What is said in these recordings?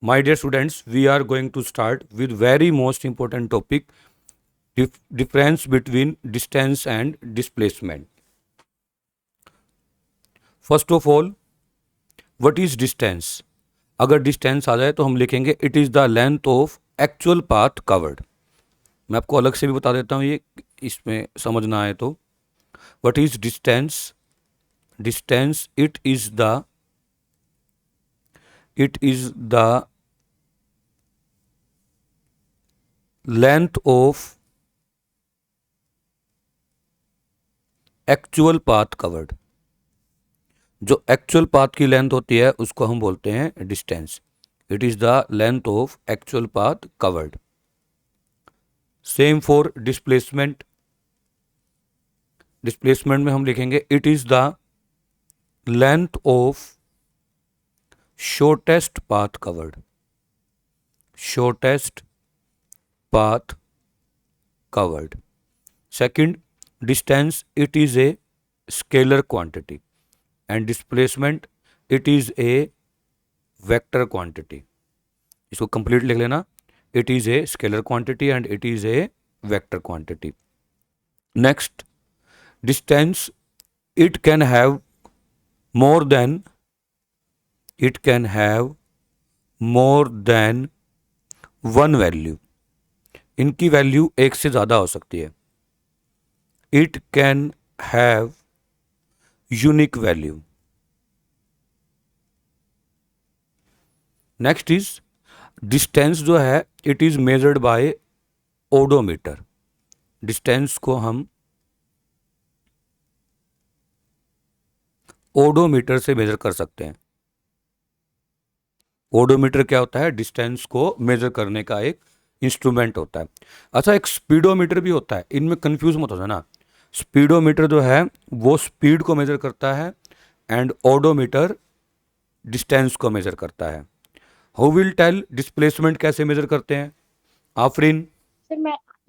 My dear students, we are going to start with very most important topic, difference between distance and displacement. First of all, what is distance? अगर distance आ जाए तो हम लिखेंगे it is the length of actual path covered. मैं आपको अलग से भी बता देता हूँ, ये इसमें समझना आए तो. What is distance? Distance it is the length of actual path covered. जो एक्चुअल पाथ की लेंथ होती है उसको हम बोलते हैं distance. It is the length of actual path covered. Same for displacement. Displacement में हम लिखेंगे it is the length of shortest path covered. Shortest path covered. Second, distance it is a scalar quantity and displacement it is a vector quantity. इसको complete लिख लेना. It is a scalar quantity and it is a vector quantity. Next, distance it can have more than one value. इनकी value एक से ज़्यादा हो सकती है. It can have unique value. Next is distance जो है it is measured by odometer. Distance को हम ओडोमीटर से मेजर कर सकते हैं. ओडोमीटर क्या होता है? डिस्टेंस को मेजर करने का एक इंस्ट्रूमेंट होता है. अच्छा, एक स्पीडोमीटर भी होता है. इनमें कंफ्यूज मत हो जाना. स्पीडोमीटर जो है वो स्पीड को मेजर करता है एंड ओडोमीटर डिस्टेंस को मेजर करता है. हाउ विल टेल डिस्प्लेसमेंट कैसे मेजर करते हैं? आफरीन? सर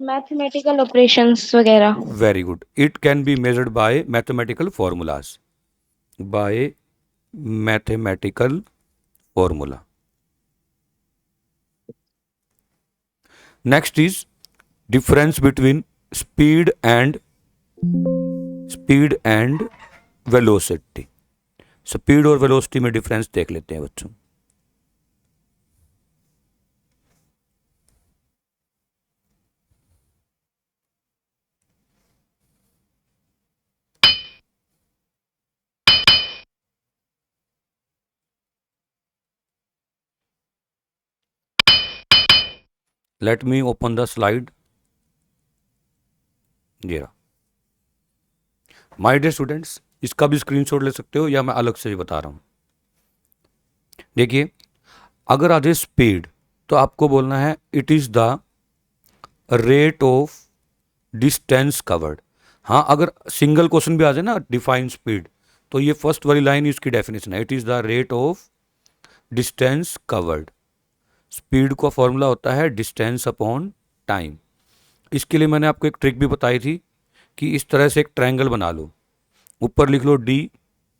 मैथमेटिकल ऑपरेशंस वगैरह. Very good. It can be measured by mathematical formulas. Bye mathematical formula. Next is difference between speed and velocity. Speed और velocity में difference देख लेते हैं बच्चों. Let me open the slide. ये रहा. माय डियर स्टूडेंट्स, इसका भी स्क्रीनशॉट ले सकते हो या मैं अलग से ही बता रहा हूं. देखिए, अगर आ जाए स्पीड तो आपको बोलना है it is the rate of distance covered. हाँ, अगर सिंगल क्वेश्चन भी आ जाए ना, डिफाइन स्पीड, तो ये फर्स्ट वाली लाइन इसकी डेफिनेशन है. It is the rate of distance covered. Speed का फॉर्मूला होता है डिस्टेंस अपॉन टाइम. इसके लिए मैंने आपको एक ट्रिक भी बताई थी कि इस तरह से एक ट्रायंगल बना लो. ऊपर लिख लो डी,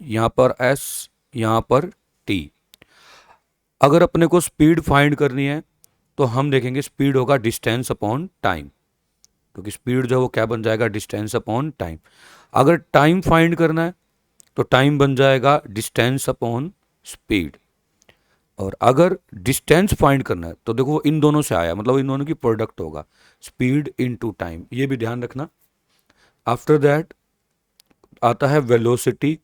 यहाँ पर एस, यहाँ पर टी. अगर अपने को स्पीड फाइंड करनी है तो हम देखेंगे स्पीड होगा डिस्टेंस अपॉन टाइम, क्योंकि स्पीड जो है वो क्या बन जाएगा? Distance upon time. अगर टाइम फाइंड करना है तो टाइम बन जाएगा डिस्टेंस अपॉन स्पीड. और अगर डिस्टेंस फाइंड करना है तो देखो वो इन दोनों से आया, मतलब इन दोनों की प्रोडक्ट होगा, स्पीड इनटू टाइम. ये भी ध्यान रखना. आफ्टर दैट आता है velocity.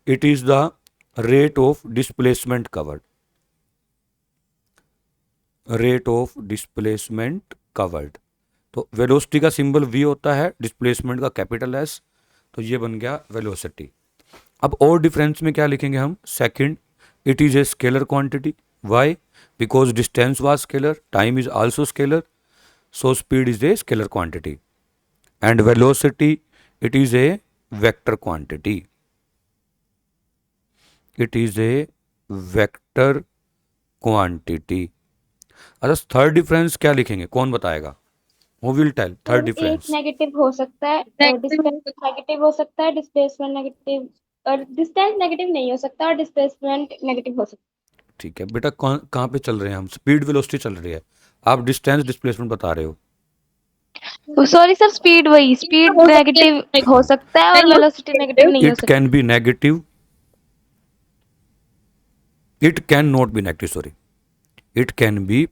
It is the rate of displacement covered. Rate of displacement covered. तो वेलोसिटी का सिंबल v होता है, डिस्प्लेसमेंट का कैपिटल एस. तो ये बन गया वेलोसिटी. अब और डिफरेंस में क्या लिखेंगे हम? Second, it is a scalar quantity. Why? Because distance was scalar, time is also scalar, so speed is a scalar quantity. And velocity it is a vector quantity. It is a vector quantity. अच्छा, third difference क्या लिखेंगे? कौन बताएगा? Who will tell third sir एक difference? Negative हो सकता है, distance negative हो सकता है, डिस्प्लेसमेंट नेगेटिव, और डिस्टेंस नेगेटिव नहीं हो सकता और डिस्प्लेसमेंट नेगेटिव हो सकता ठीक है बेटा, कहाँ पे चल रहे हैं हम? स्पीड वेलोसिटी चल रही है, आप डिस्टेंस डिस्प्लेसमेंट बता रहे हो। सॉरी सर, स्पीड वही स्पीड नेगेटिव हो सकता है और वेलोसिटी नेगेटिव नहीं हो इट सकती। Can be negative, it can not be negative, sorry, it can be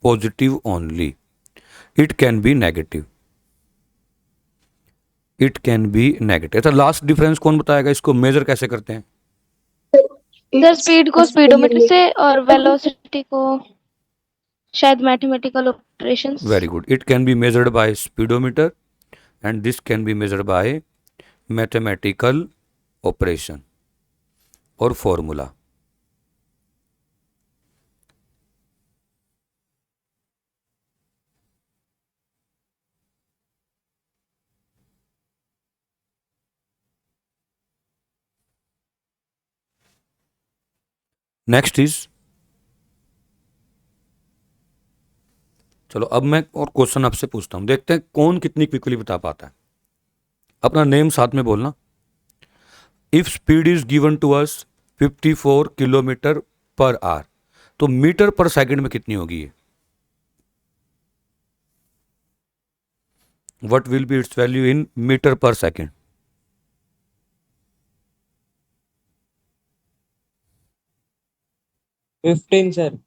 positive only, it can be negative, it can be negative. अच्छा, लास्ट डिफरेंस कौन बताएगा, इसको मेजर कैसे करते हैं? सर स्पीड को स्पीडोमीटर से और वेलोसिटी को शायद mathematical operations. Very good, it can be measured by speedometer and this can be measured by mathematical operation और फॉर्मूला। नेक्स्ट इज, चलो अब मैं और क्वेश्चन आपसे पूछता हूं, देखते हैं कौन कितनी क्विकली बता पाता है। अपना नेम साथ में बोलना। If speed is given to us 54 kilometre per hour, तो मीटर पर सेकंड में कितनी होगी ये? What will be its value in metre per second? 15 sir.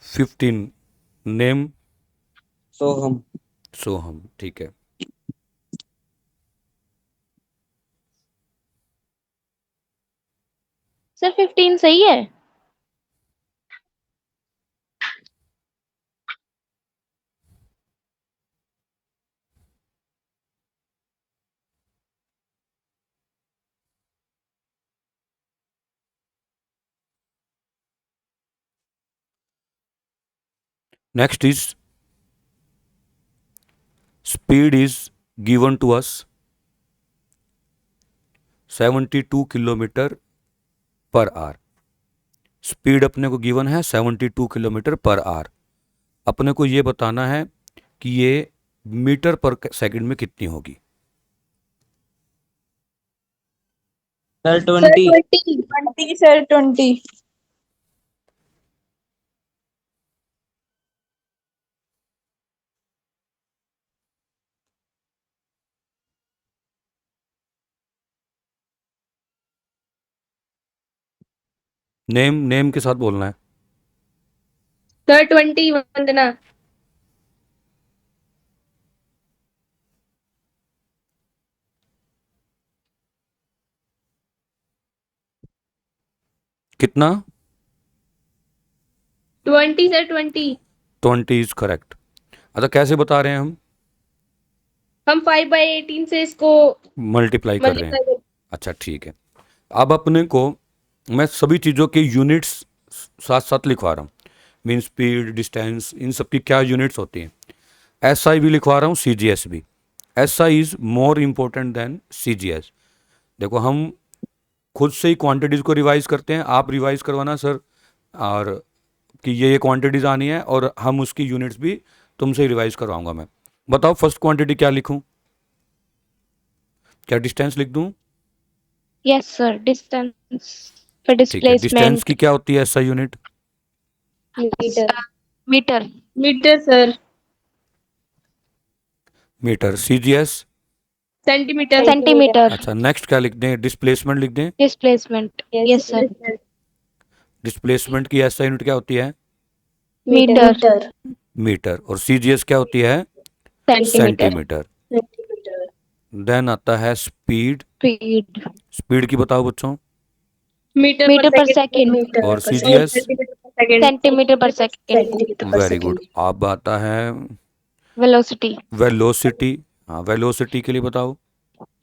15। Name? Soham. Soham, ठीक है। सर 15 सही है। Next is, speed is given to us 72 kilometre per hour. Speed अपने को गिवन है 72 किलोमीटर पर आवर। अपने को ये बताना है कि ये मीटर पर सेकंड में कितनी होगी। सर 20। 20 सर 20। नेम, नेम के साथ बोलना है। सर 20 वंदना। कितना? 20 सर 20। 20 is correct. अच्छा, कैसे बता रहे हैं हम 5/18 से इसको मल्टीप्लाई कर रहे हैं? मल्टीप्लाई अच्छा ठीक है। अब अपने को मैं सभी चीज़ों के यूनिट्स साथ साथ लिखवा रहा हूँ, मीन स्पीड, डिस्टेंस, इन सब की क्या यूनिट्स होती हैं। एस आई भी लिखवा रहा हूँ, सी जी एस भी। S I is more important than C G S. देखो, हम खुद से ही क्वांटिटीज़ को रिवाइज करते हैं, आप रिवाइज करवाना सर, और कि ये क्वांटिटीज़ आनी है, और हम उसकी यूनिट्स भी तुमसे ही रिवाइज करवाऊंगा मैं। बताओ फर्स्ट क्वांटिटी क्या लिखूं? क्या डिस्टेंस लिख दूं? यस सर, डिस्टेंस फिर ठीक है, डिस्टेंस डिस्प्लेसमेंट। की क्या होती है SI unit? Metre. Metre. Metre sir. Metre. CGS? Centimetre. Centimetre. अच्छा, नेक्स्ट क्या लिख दें? डिस्प्लेसमेंट लिख दें। डिस्प्लेसमेंट। Yes sir. डिस्प्लेसमेंट की एसआई यूनिट क्या होती है? मीटर। मीटर। और सीजीएस क्या होती है? सेंटीमीटर। सेंटीमीटर। देन आता है स्पीड। स्पीड। स्पीड की बताओ बच्चों। Metre per second. और सीजीएस? सेंटीमीटर पर सेकंड। Very good. अब आता है वेलोसिटी। वेलोसिटी। हाँ, वेलोसिटी के लिए बताओ।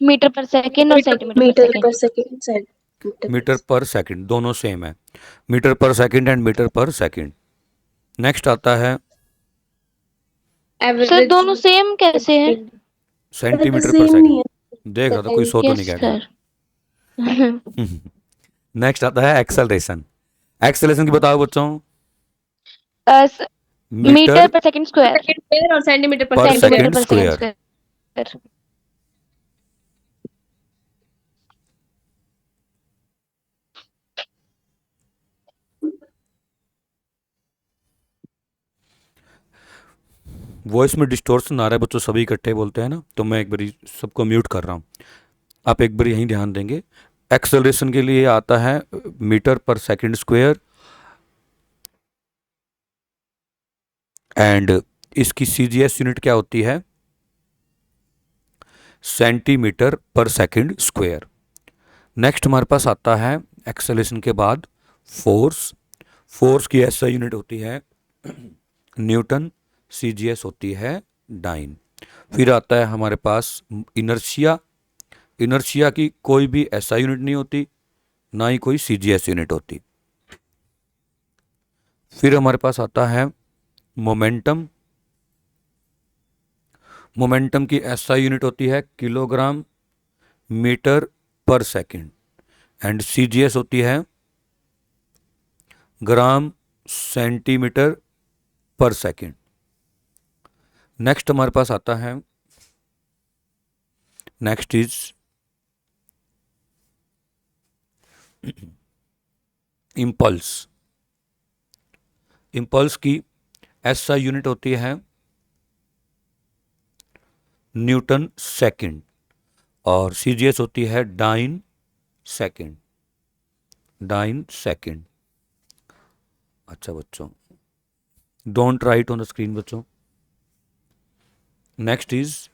मीटर पर सेकंड और सेंटीमीटर पर सेकंड। मीटर पर सेकंड, दोनों सेम है, metre per second and metre per second. Next आता है सर दोनों सेम कैसे हैं? सेंटीमीटर पर सेकंड। देख रहा था, कोई सो तो नहीं यस कह सर। गया। नेक्स्ट आता है एक्सेलरेशन। एक्सेलरेशन की बताओ बच्चों। Metre per second square. Square और सेंटीमीटर पर पर सेंटीमीटर। सेकंड पर स्क्वायर। स्क्वायर। वॉइस में डिस्टोर्शन आ रहा है बच्चों, सभी इकट्ठे बोलते हैं ना, तो मैं एक बारी सबको म्यूट कर रहा हूँ। आप एक बार यहीं ध्यान देंगे। एक्सेलरेशन के लिए आता है metre per second square, and इसकी सीजीएस यूनिट क्या होती है? सेंटीमीटर पर सेकंड स्क्वायर। नेक्स्ट हमारे पास आता है एक्सेलरेशन के बाद फोर्स। फोर्स की एसआई यूनिट होती है न्यूटन, सीजीएस होती है डाइन। फिर आता है हमारे पास इनर्शिया। इनर्शिया की कोई भी एसआई यूनिट नहीं होती, ना ही कोई सीजीएस यूनिट होती। फिर हमारे पास आता है मोमेंटम। मोमेंटम की एसआई यूनिट होती है kilogram metre per second, and CGS होती है ग्राम सेंटीमीटर पर सेकंड। नेक्स्ट हमारे पास आता है, नेक्स्ट इज इम्पल्स। इम्पल्स की एसआई यूनिट होती है न्यूटन सेकंड, और सीजीएस होती है डाइन सेकंड। Dine second. अच्छा बच्चों, don't write on the screen बच्चों। नेक्स्ट इज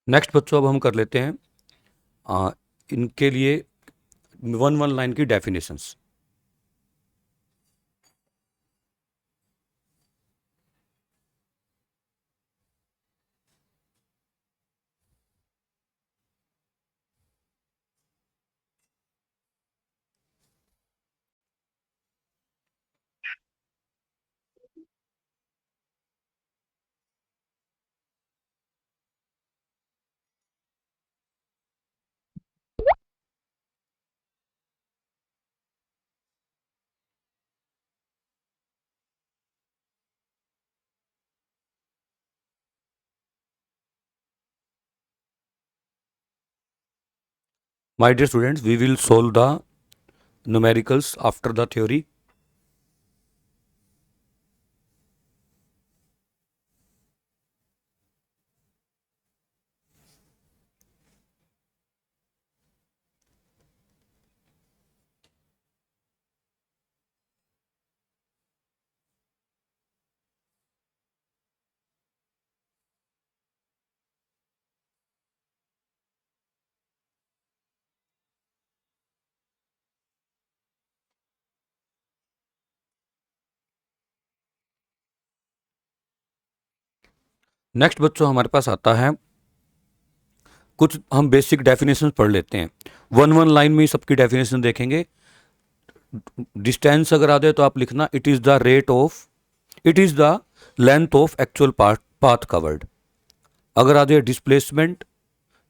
नेक्स्ट बच्चों, अब हम कर लेते हैं इनके लिए वन वन लाइन की definitions. My dear students, we will solve the numericals after the theory. Next बच्चों हमारे पास आता है, कुछ हम बेसिक डेफिनेशन पढ़ लेते हैं। वन वन लाइन में ही सबकी डेफिनेशन देखेंगे। डिस्टेंस अगर आ जाए तो आप लिखना it is the rate of, it is the length of actual path covered. अगर आ जाए डिस्प्लेसमेंट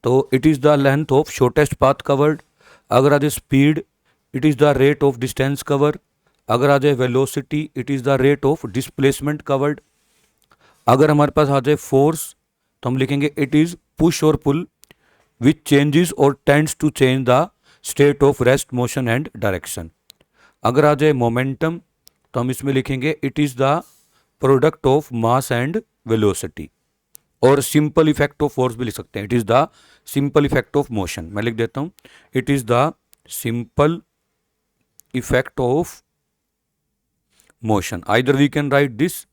तो it is the length of shortest path covered. अगर आ जाए speed, it is the rate of distance cover. अगर आ जाए velocity, it is the rate of displacement covered. अगर हमारे पास आ जाए फोर्स तो हम लिखेंगे इट इज पुश और पुल विच चेंजेस और tends to change the state of rest, motion and direction. अगर आ जाए मोमेंटम तो हम इसमें लिखेंगे it is the product of mass and velocity. और सिंपल इफेक्ट ऑफ फोर्स भी लिख सकते हैं, it is the simple effect of motion. मैं लिख देता हूं, it is the simple effect of motion. Either we can write this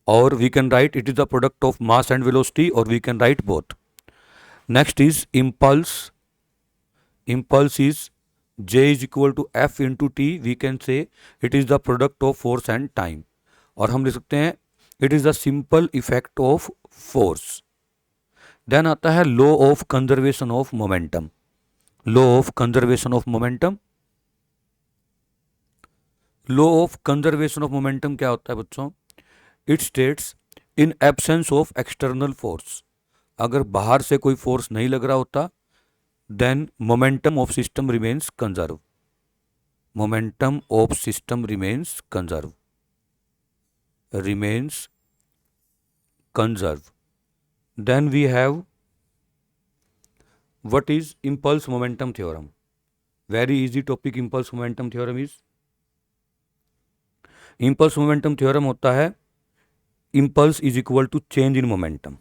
or we can write it is the product of mass and velocity, or we can write both. Next is impulse. Impulse is J is equal to F into T. We can say it is the product of force and time. और हम लिख सकते हैं it is the simple effect of force. Then आता है law of conservation of momentum. Law of conservation of momentum, law of conservation of momentum क्या होता है बच्चों? It states in absence of external force, अगर बाहर से कोई फोर्स नहीं लग रहा होता, then momentum of system remains conserve. Momentum of system remains conserve, remains conserve. Then we have what is impulse momentum theorem? Very easy topic impulse momentum theorem is, impulse momentum theorem होता है impulse is equal to change in momentum।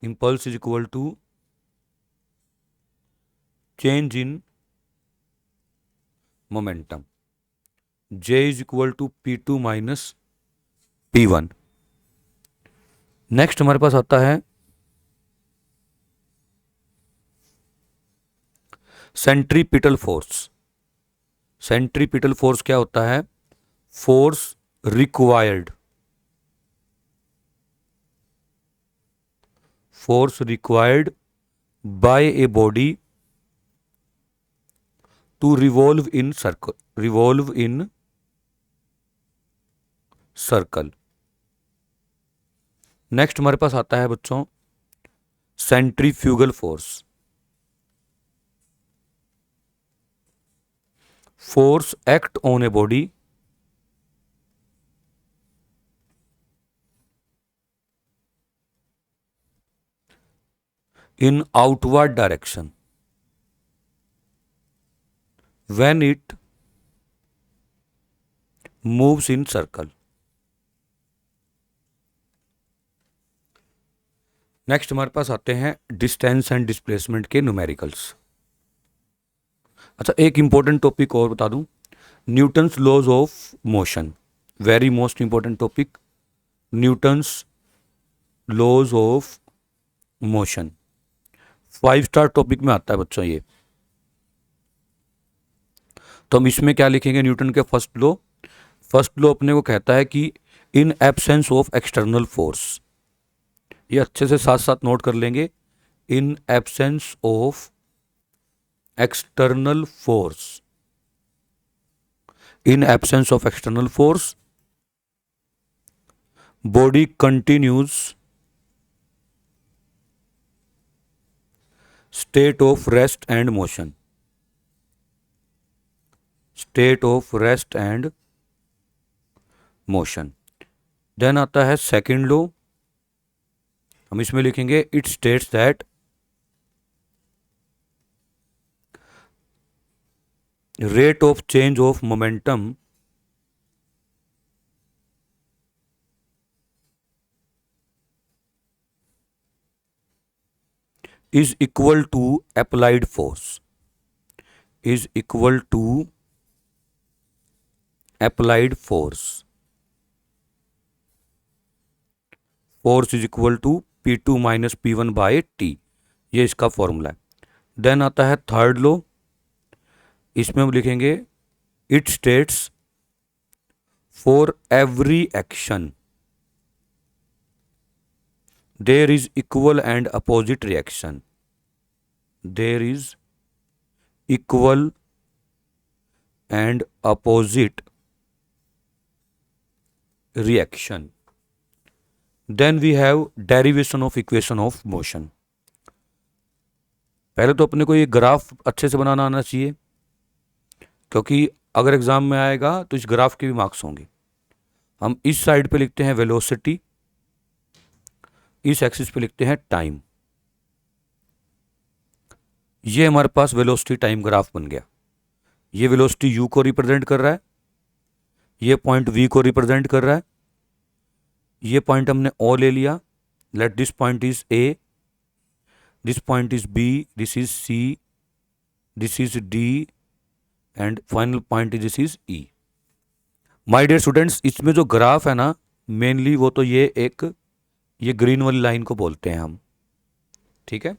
impulse is equal to change in momentum। J is equal to P2 minus P1। Next हमारे पास आता है centripetal force. Centripetal force क्या होता है? Force required, force required by a body to revolve in circle, revolve in circle. Next हमारे पास आता है बच्चों centrifugal force. Force act on a body in outward direction when it moves in circle। Next हमारे पास आते हैं distance and displacement के न्यूमेरिकल्स। अच्छा, एक इंपॉर्टेंट टॉपिक और बता दूं, Newton's laws of motion, very most important topic, Newton's laws of motion 5 star topic में आता है बच्चों ये। तो हम इसमें क्या लिखेंगे? न्यूटन के फर्स्ट लॉ। फर्स्ट लॉ अपने को कहता है कि in absence of external force, ये अच्छे से साथ साथ नोट कर लेंगे, in absence of external force, in absence of external force body continues state of rest and motion, state of rest and motion. Then आता है सेकेंड लॉ, हम इसमें लिखेंगे it states that rate of change of momentum is equal to applied force, is equal to applied force, force is equal to P2 minus P1 by T, ये इसका formula है। Then आता है third law, इसमें हम लिखेंगे it states for every action there is equal and opposite reaction, there is equal and opposite reaction। then we have derivation of equation of motion। पहले तो अपने को ये ग्राफ अच्छे से बनाना आना चाहिए, क्योंकि अगर एग्जाम में आएगा तो इस ग्राफ के भी मार्क्स होंगे। हम इस साइड पे लिखते हैं वेलोसिटी, इस एक्सिस पे लिखते हैं टाइम। ये हमारे पास वेलोसिटी टाइम ग्राफ बन गया। ये वेलोसिटी u को रिप्रेजेंट कर रहा है, ये पॉइंट v को रिप्रेजेंट कर रहा है, ये पॉइंट हमने o ले लिया, let this point is a, this point is b, this is c, this is d and final point this is e। My dear students, इसमें जो ग्राफ है ना, मेनली वो तो ये ग्रीन वाली लाइन को बोलते हैं हम, ठीक है।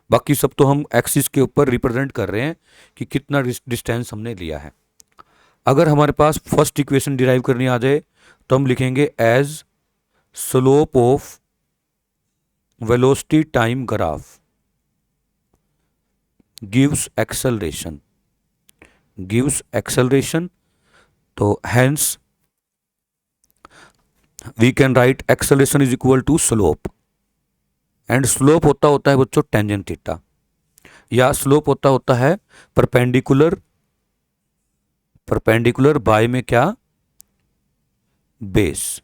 बाकी सब तो हम एक्सिस के ऊपर रिप्रेजेंट कर रहे हैं कि कितना डिस्टेंस हमने लिया है। अगर हमारे पास फर्स्ट इक्वेशन डिराइव करनी आ जाए तो हम लिखेंगे as slope of velocity time graph gives acceleration, तो hence we can write acceleration is equal to slope, and slope होता है बच्चों टेंजेंट थीटा, या स्लोप होता है परपेंडिकुलर बाय में क्या, बेस।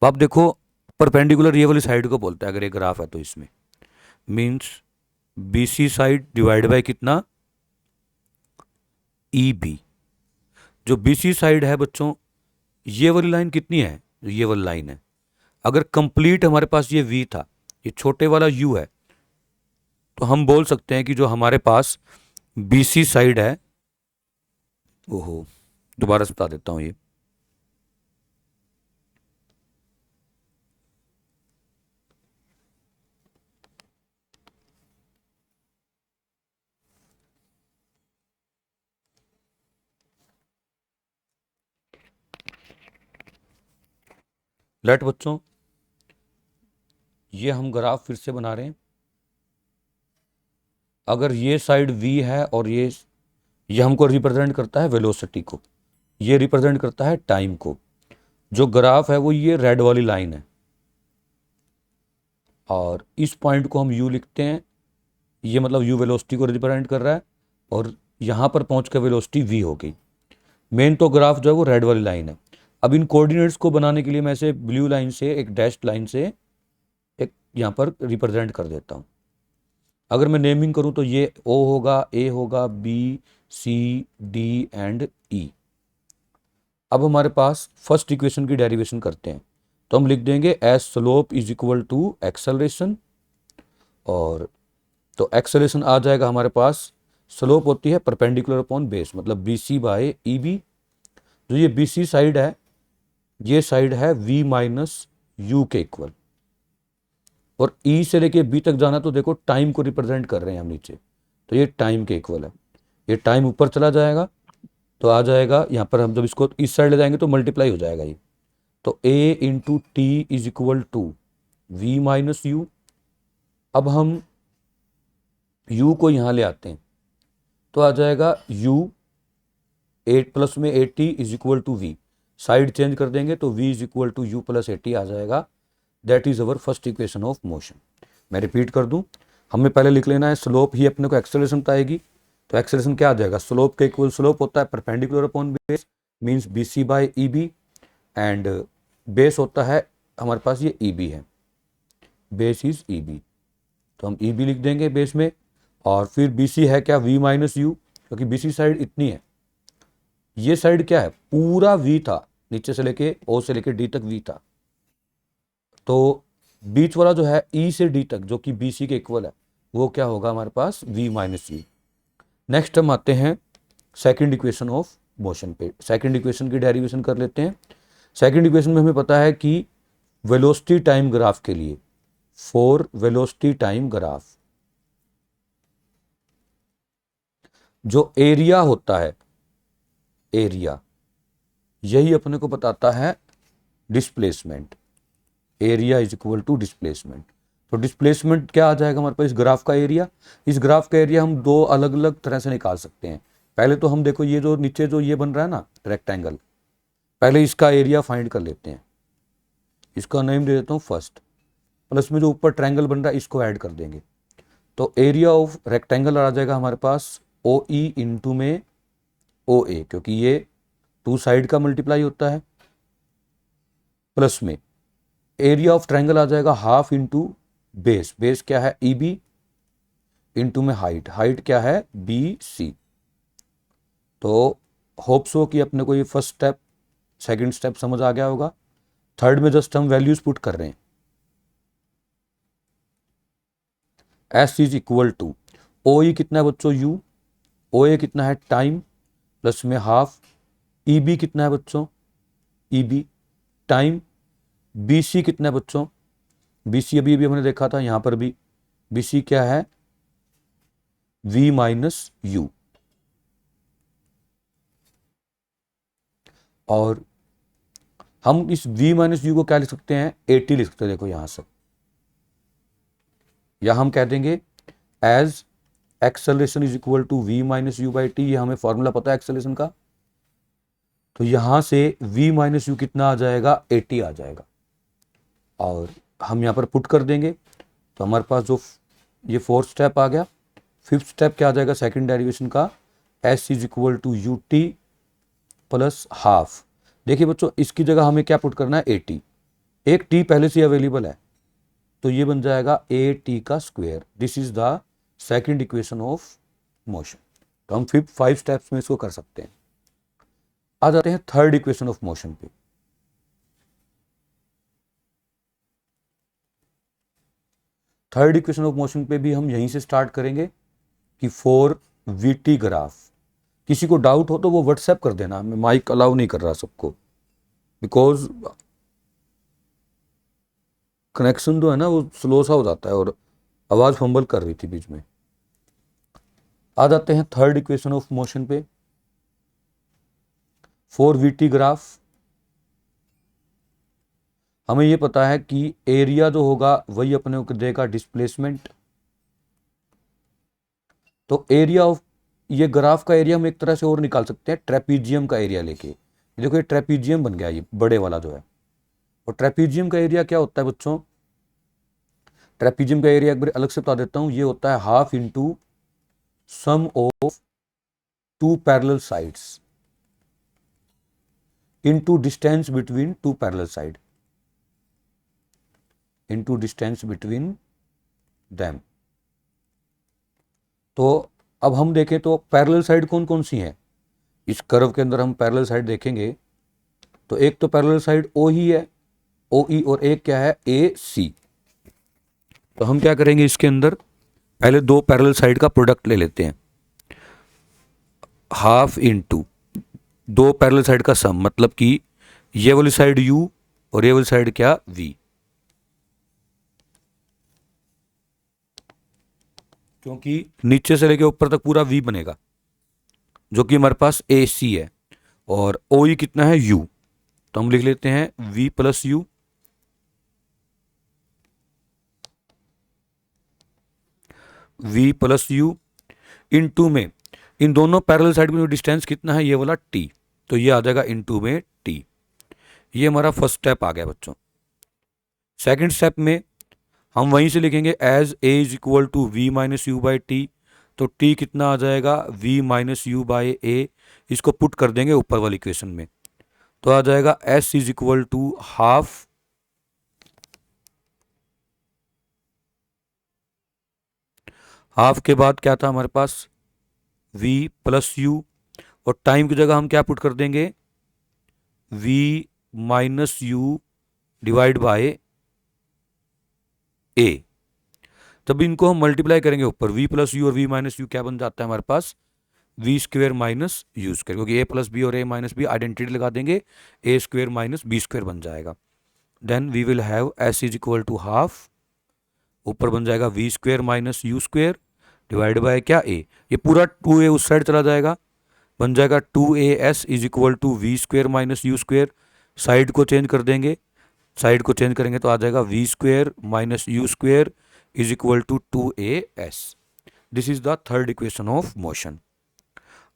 तो आप देखो परपेंडिकुलर ये वाली साइड को बोलता है, अगर ये ग्राफ है तो इसमें means BC side divide by कितना, ई बी। जो बीसी साइड है बच्चों, ये वाली लाइन कितनी है, ये वाली लाइन है। अगर कंप्लीट हमारे पास ये वी था, ये छोटे वाला यू है, तो हम बोल सकते हैं कि जो हमारे पास बीसी साइड है, ओहो दोबारा से बता देता हूं, ये लेट बच्चों, ये हम ग्राफ फिर से बना रहे हैं। अगर ये साइड v है और ये हमको रिप्रेजेंट करता है वेलोसिटी को, ये रिप्रेजेंट करता है टाइम को। जो ग्राफ है वो ये रेड वाली लाइन है, और इस पॉइंट को हम u लिखते हैं, ये मतलब u वेलोसिटी को रिप्रेजेंट कर रहा है, और यहाँ पर पहुँच कर वेलोसिटी v हो गई। मेन तो ग्राफ जो है वो रेड वाली लाइन है। अब इन कोऑर्डिनेट्स को बनाने के लिए मैं इसे ब्लू लाइन से, एक डैश्ड लाइन से एक यहाँ पर रिप्रेजेंट कर देता हूँ। अगर मैं नेमिंग करूँ तो ये O होगा, A होगा, B, C, D and E। अब हमारे पास फर्स्ट इक्वेशन की डेरिवेशन करते हैं, तो हम लिख देंगे as slope is equal to acceleration, और तो एक्सेलरेशन आ जाएगा हमारे पास, स्लोप होती है परपेंडिकुलर अपॉन बेस, मतलब BC बाय EB। जो ये BC साइड है, ये साइड है V माइनस यू के इक्वल, और E से लेके B तक जाना तो देखो टाइम को रिप्रेजेंट कर रहे हैं हम नीचे, तो ये टाइम के इक्वल है। ये टाइम ऊपर चला जाएगा तो आ जाएगा यहाँ पर, हम जब इसको इस साइड ले जाएंगे तो मल्टीप्लाई हो जाएगा ये, तो A into T is equal to V minus U. अब हम U को यहाँ ले आते हैं तो आ जाएगा U 8 प्लस में 80 is equal to V, side change कर देंगे तो V is equal to U plus 80 आ जाएगा। That is our first equation of motion. मैं रिपीट कर दूं, हमें पहले लिख लेना है स्लोप ही अपने को एक्सेलरेशन बताएगी, तो एक्सेलरेशन क्या आ जाएगा, स्लोप के इक्वल स्लोप होता है perpendicular upon base, means BC by EB, and base होता है हमारे पास ये EB है, बेस इज EB, तो हम EB लिख देंगे बेस में, और फिर BC है क्या, V माइनस यू, क्योंकि BC साइड इतनी है, ये साइड क्या है, पूरा V था, नीचे से लेके O से लेके D तक V था, तो बीच वाला जो है E से D तक जो कि BC के इक्वल है, वो क्या होगा हमारे पास, V माइनस यू। नेक्स्ट हम आते हैं सेकंड इक्वेशन ऑफ मोशन पे। सेकंड इक्वेशन की डेरिवेशन कर लेते हैं। सेकंड इक्वेशन में हमें पता है कि वेलोसिटी टाइम ग्राफ के लिए, फॉर वेलोसिटी टाइम ग्राफ, जो एरिया होता है, एरिया यही अपने को बताता है displacement. Area is equal to displacement. तो डिस्प्लेसमेंट क्या आ जाएगा हमारे पास, इस ग्राफ का एरिया। इस ग्राफ का एरिया हम दो अलग अलग तरह से निकाल सकते हैं। पहले तो हम देखो ये जो नीचे जो ये बन रहा है ना रेक्टेंगल, पहले इसका एरिया फाइंड कर लेते हैं। इसका नेम दे देता हूँ फर्स्ट, प्लस में जो ऊपर ट्रायंगल बन रहा है इसको ऐड कर देंगे, तो एरिया ऑफ रेक्टेंगल आ जाएगा हमारे पास ओ ई इंटू में ओ ए, क्योंकि ये टू साइड का मल्टीप्लाई होता है, प्लस में एरिया ऑफ ट्रायंगल आ जाएगा हाफ इंटू बेस, बेस क्या है ई बी, इंटू में हाइट, हाइट क्या है बी सी। तो होप सो कि अपने को ये फर्स्ट स्टेप सेकंड स्टेप समझ आ गया होगा। थर्ड में जस्ट हम वैल्यूज पुट कर रहे हैं। S is equal to O E कितना है बच्चों यू, ओ ए कितना है टाइम, प्लस में हाफ, ई बी कितना है बच्चों E B time, B C कितना है बच्चों बी सी, अभी हमने देखा था यहां पर भी बी सी क्या है v माइनस यू। और हम इस v माइनस यू को क्या लिख सकते हैं, at लिख सकते हैं। देखो यहाँ से, या हम कह देंगे as acceleration is equal to v minus U by T. ये हमें फॉर्मूला पता है एक्सेलरेशन का, तो यहाँ से v माइनस यू कितना आ जाएगा, 80 आ जाएगा। और हम यहाँ पर पुट कर देंगे तो हमारे पास जो ये फोर्थ स्टेप आ गया। फिफ्थ स्टेप क्या आ जाएगा सेकंड डेरिवेशन का, s is equal to U T plus half. देखिए बच्चों, इसकी जगह हमें क्या पुट करना है, 80। एक t पहले से अवेलेबल है, तो ये बन जाएगा ए टी का square. This is the second equation of motion. तो हम 5 स्टेप्स में इसको कर सकते हैं। आ जाते हैं थर्ड इक्वेशन ऑफ मोशन पे। थर्ड इक्वेशन ऑफ मोशन पे भी हम यहीं से स्टार्ट करेंगे कि फॉर वीटी ग्राफ। किसी को डाउट हो तो वो व्हाट्सएप कर देना, मैं माइक अलाउ नहीं कर रहा सबको, बिकॉज कनेक्शन जो है ना वो स्लो सा हो जाता है और आवाज फंबल कर रही थी बीच में। आ जाते हैं थर्ड इक्वेशन ऑफ मोशन पे। फॉर वीटी ग्राफ हमें ये पता है कि एरिया जो होगा वही अपने को देगा डिस्प्लेसमेंट। तो एरिया ऑफ, ये ग्राफ का एरिया हम एक तरह से और निकाल सकते हैं, ट्रेपीजियम का एरिया लेके। देखो ये ट्रेपीजियम बन गया, ये बड़े वाला जो है। और ट्रेपीजियम का एरिया क्या होता है बच्चों, ट्रेपीजियम का एरिया एक बार अलग से बता देता हूं, ये होता है half into sum of two parallel sides into distance between two parallel side, into distance between them. तो अब हम देखें तो पैरेलल साइड कौन कौन सी हैं इस कर्व के अंदर। हम पैरेलल साइड देखेंगे तो एक तो पैरेलल साइड ओ ही है, ओ ई, और एक क्या है, ए सी। तो हम क्या करेंगे, इसके अंदर पहले दो पैरेलल साइड का प्रोडक्ट ले लेते हैं, हाफ इंटू दो पैरेलल साइड का सम, मतलब कि ये वाली साइड u और ये वाली साइड क्या, v। क्योंकि नीचे से लेके ऊपर तक पूरा v बनेगा, जो कि हमारे पास ए सी है, और ओ ई कितना है, u। तो हम लिख लेते हैं v plus you, v plus you into में इन दोनों पैरेलल साइड में डिस्टेंस कितना है, ये वाला t, तो ये आ जाएगा इंटू में t। ये हमारा फर्स्ट स्टेप आ गया बच्चों। सेकंड स्टेप में हम वहीं से लिखेंगे as a is equal to V minus U by T. तो t कितना आ जाएगा, v minus U by A. इसको पुट कर देंगे ऊपर वाली इक्वेशन में, तो आ जाएगा s is equal to half half के बाद क्या था हमारे पास, v प्लस यू, और टाइम की जगह हम क्या पुट कर देंगे, v minus U divide by a। तब इनको हम मल्टीप्लाई करेंगे ऊपर, v प्लस यू और v माइनस यू क्या बन जाता है हमारे पास, v square minus U square, क्योंकि a प्लस बी और a माइनस बी आइडेंटिटी लगा देंगे, a square minus B square बन जाएगा। Then we will have s is equal to half, ऊपर बन जाएगा v square minus U square divide by क्या, a। ये पूरा 2a उस साइड चला जाएगा, बन जाएगा 2as is equal to V square minus U square. Side को चेंज कर देंगे, साइड को चेंज करेंगे तो आ जाएगा V square minus U square is equal to 2as। This is the third equation of motion.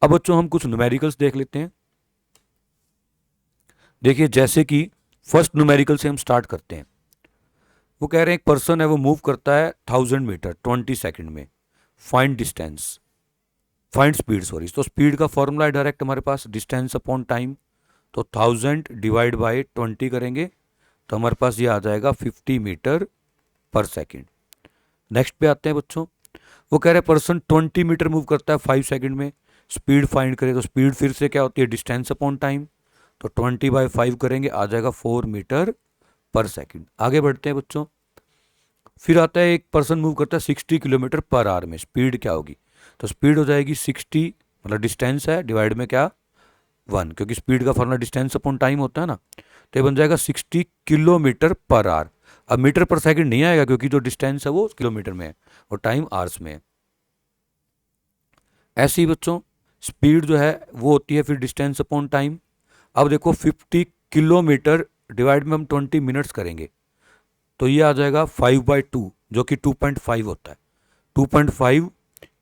अब बच्चों हम कुछ न्यूमेरिकल्स देख लेते हैं। देखिए जैसे कि फर्स्ट न्यूमेरिकल से हम स्टार्ट करते हैं। वो कह रहे हैं एक पर्सन है, वो मूव करता है 1000 मीटर 20 सेकंड में, find distance, find speed sorry. तो स्पीड का फॉर्मूला है डायरेक्ट हमारे पास, डिस्टेंस अपॉन टाइम। तो 1000 डिवाइड बाय 20 करेंगे तो हमारे पास ये आ जाएगा 50 मीटर पर सेकंड। नेक्स्ट पे आते हैं बच्चों। वो कह रहे हैं पर्सन 20 मीटर मूव करता है 5 सेकंड में, स्पीड फाइंड करें। तो स्पीड फिर से क्या होती है, डिस्टेंस अपॉन टाइम। तो 20 बाय 5 करेंगे, आ जाएगा 4 मीटर पर सेकंड। आगे बढ़ते हैं बच्चों। फिर आता है एक पर्सन मूव करता है 60 किलोमीटर पर आवर में, स्पीड क्या होगी, तो स्पीड हो जाएगी 60, मतलब डिस्टेंस है डिवाइड में क्या 1, क्योंकि स्पीड का फॉर्मूला डिस्टेंस अपॉन टाइम होता है ना। तो ये बन जाएगा 60 किलोमीटर पर आवर। अब मीटर पर सेकंड नहीं आएगा क्योंकि जो डिस्टेंस है वो किलोमीटर में है और टाइम आवर्स में है। ऐसे ही बच्चों स्पीड जो है वो होती है फिर डिस्टेंस अपॉन टाइम। अब देखो 50 किलोमीटर डिवाइड में हम 20 मिनट्स करेंगे तो ये आ जाएगा 5/2 जो कि 2.5 होता है। 2.5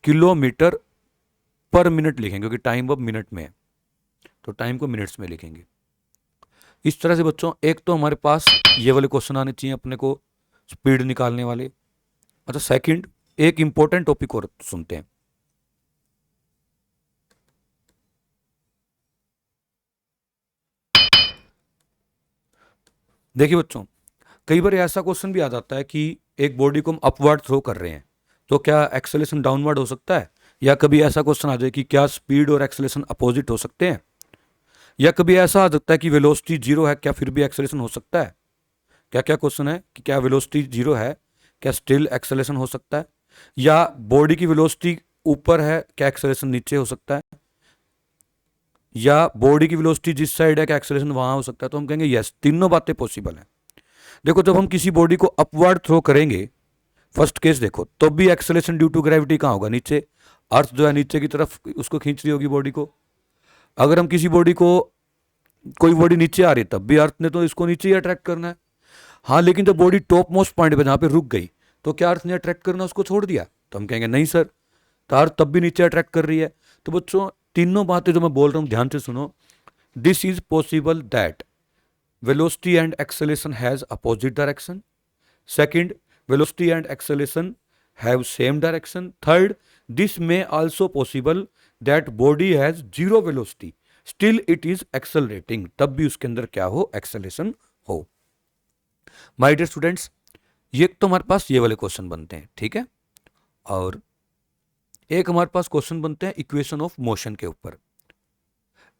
किलोमीटर पर मिनट लिखेंगे क्योंकि टाइम अब मिनट में है, तो टाइम को मिनट्स में लिखेंगे। इस तरह से बच्चों एक तो हमारे पास ये वाले क्वेश्चन आने चाहिए अपने को स्पीड निकालने वाले। अच्छा, सेकंड एक इंपॉर्टेंट टॉपिक और सुनते हैं। देखिए बच्चों, कई बार ऐसा क्वेश्चन भी आ जाता है कि एक बॉडी को हम अपवर्ड थ्रो कर रहे हैं तो क्या एक्सेलेरेशन डाउनवर्ड हो सकता है, या कभी ऐसा क्वेश्चन आ जाए कि क्या स्पीड और एक्सेलेरेशन अपोजिट हो सकते हैं, या कभी ऐसा आ सकता है कि वेलोसिटी जीरो है क्या फिर भी एक्सेलेरेशन हो सकता है। क्या क्या क्वेश्चन है कि क्या वेलोसिटी जीरो है क्या स्टिल एक्सेलेरेशन हो सकता है, या बॉडी की वेलोसिटी ऊपर है क्या एक्सेलेरेशन नीचे हो सकता है, या बॉडी की वेलोसिटी जिस साइड है क्या एक्सेलेरेशन वहां हो सकता है। तो हम कहेंगे यस, तीनों बातें पॉसिबल हैं। देखो जब हम किसी बॉडी को अपवर्ड थ्रो करेंगे, फर्स्ट केस देखो, तो भी एक्सेलेरेशन ड्यू टू ग्रेविटी कहाँ होगा, नीचे। अर्थ जो है नीचे की तरफ उसको खींच रही होगी बॉडी को। अगर हम किसी बॉडी को, कोई बॉडी नीचे आ रही है तब भी अर्थ ने तो इसको नीचे ही अट्रैक्ट करना है। हाँ, लेकिन जब बॉडी टॉप मोस्ट पॉइंट पे जहाँ पे रुक गई तो क्या अर्थ ने अट्रैक्ट करना उसको छोड़ दिया, तो हम कहेंगे नहीं सर, तो अर्थ तब भी नीचे अट्रैक्ट कर रही है। तो बच्चों तीनों बातें जो मैं बोल रहा हूँ ध्यान से सुनो। This is possible that velocity and acceleration has opposite direction. Second, velocity and acceleration have same direction. Third, this may also possible that body has zero velocity, still it is accelerating, तब भी उसके अंदर क्या हो, acceleration हो। My dear students, ये तो हमारे पास ये वाले क्वेश्चन बनते हैं, ठीक है। और एक हमारे पास क्वेश्चन बनते हैं इक्वेशन ऑफ मोशन के ऊपर।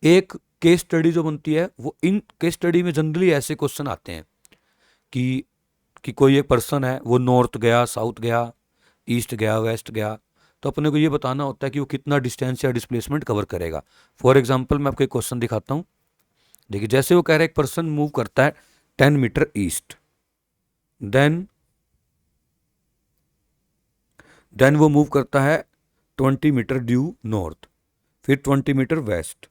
एक केस स्टडी जो बनती है वो, इन केस स्टडी में जनरली ऐसे क्वेश्चन आते हैं कि कोई एक पर्सन है, वो नॉर्थ गया, साउथ गया, ईस्ट गया, वेस्ट गया, तो अपने को ये बताना होता है कि वो कितना डिस्टेंस या डिस्प्लेसमेंट कवर करेगा। फॉर एग्जांपल मैं आपको एक क्वेश्चन दिखाता हूँ। देखिए जैसे वो कह रहा है एक पर्सन मूव करता है 10 मीटर ईस्ट, देन वो मूव करता है 20 मीटर ड्यू नॉर्थ, फिर 20 मीटर वेस्ट,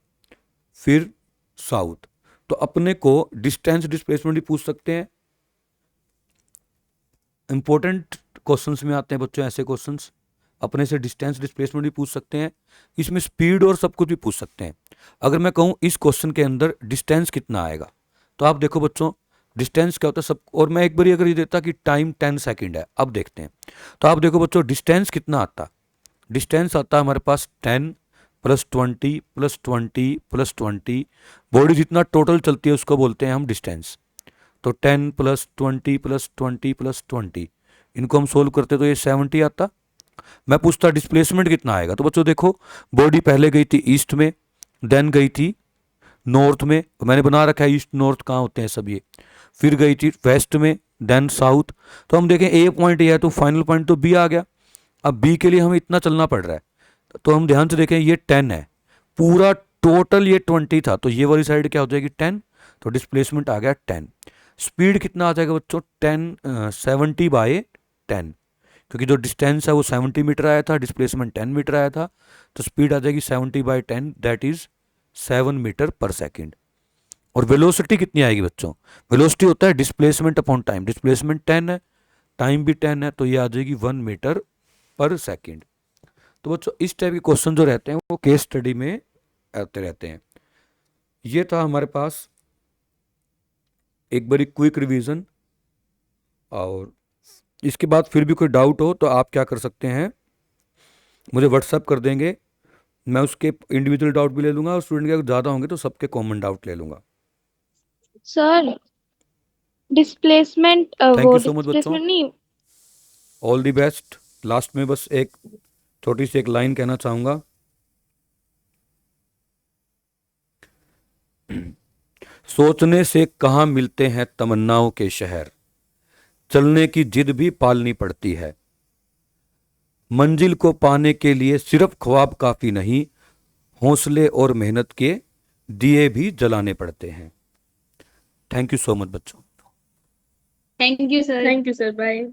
फिर साउथ। तो अपने को डिस्टेंस डिस्प्लेसमेंट भी पूछ सकते हैं। इंपॉर्टेंट क्वेश्चंस में आते हैं बच्चों ऐसे क्वेश्चंस, अपने से डिस्टेंस डिस्प्लेसमेंट भी पूछ सकते हैं, इसमें स्पीड और सब कुछ भी पूछ सकते हैं। अगर मैं कहूँ इस क्वेश्चन के अंदर डिस्टेंस कितना आएगा, तो आप देखो बच्चों डिस्टेंस क्या होता है सब, और मैं एक बार अगर ये देता कि टाइम 10 सेकेंड है, अब देखते हैं। तो आप देखो बच्चों डिस्टेंस कितना आता, डिस्टेंस आता है हमारे पास 10 + 20 + 20 + 20, बॉडी जितना टोटल चलती है उसको बोलते हैं हम डिस्टेंस। तो 10 + 20 + 20 + 20, इनको हम सोल्व करते तो ये 70 आता। मैं पूछता डिस्प्लेसमेंट कितना आएगा, तो बच्चों देखो बॉडी पहले गई थी ईस्ट में, देन गई थी नॉर्थ में, मैंने बना रखा है ईस्ट नॉर्थ कहाँ होते हैं सब ये, फिर गई थी वेस्ट में, देन साउथ। तो हम देखें ए पॉइंट ये है तो फाइनल पॉइंट तो बी आ गया। अब बी के लिए हमें इतना चलना पड़ रहा है, तो हम ध्यान से देखें ये 10 है, पूरा टोटल ये 20 था, तो ये वाली साइड क्या हो जाएगी 10, तो डिस्प्लेसमेंट आ गया 10। स्पीड कितना आ जाएगा बच्चों 70/10, क्योंकि जो डिस्टेंस है वो 70 मीटर आया था, डिस्प्लेसमेंट 10 मीटर आया था, तो स्पीड आ जाएगी 70/10, दैट इज 7 मीटर पर सेकेंड। और वेलोसिटी कितनी आएगी बच्चों, वेलोसिटी होता है डिस्प्लेसमेंट अपॉन टाइम, डिस्प्लेसमेंट 10 है, टाइम भी 10 है, तो ये आ जाएगी 1 मीटर पर सेकेंड। तो बच्चों इस टाइप के क्वेश्चन जो रहते हैं वो केस स्टडी में आते रहते हैं। ये था हमारे पास एक बारी क्विक रिवीजन, और इसके बाद फिर भी कोई डाउट हो तो आप क्या कर सकते हैं, मुझे व्हाट्सएप कर देंगे, मैं उसके इंडिविजुअल डाउट भी ले लूँगा, और स्टूडेंट के अगर ज़्यादा होंगे तो सबके कॉमन डाउट ले लूँगा। सर डिस्प्लेसमेंट थैंक वो यू सो मच बच्चों, डिस्प्लेसमेंट नहीं, ऑल दी बेस्ट। लास्ट में बस एक छोटी सी एक लाइन कहना चाहूँगा, सोचने से कहाँ मिलते हैं तमन्नाओं के शहर, चलने की जिद भी पालनी पड़ती है, मंजिल को पाने के लिए सिर्फ ख्वाब काफ़ी नहीं, हौसले और मेहनत के दिए भी जलाने पड़ते हैं। थैंक यू सो मच बच्चों। Thank you sir, bye.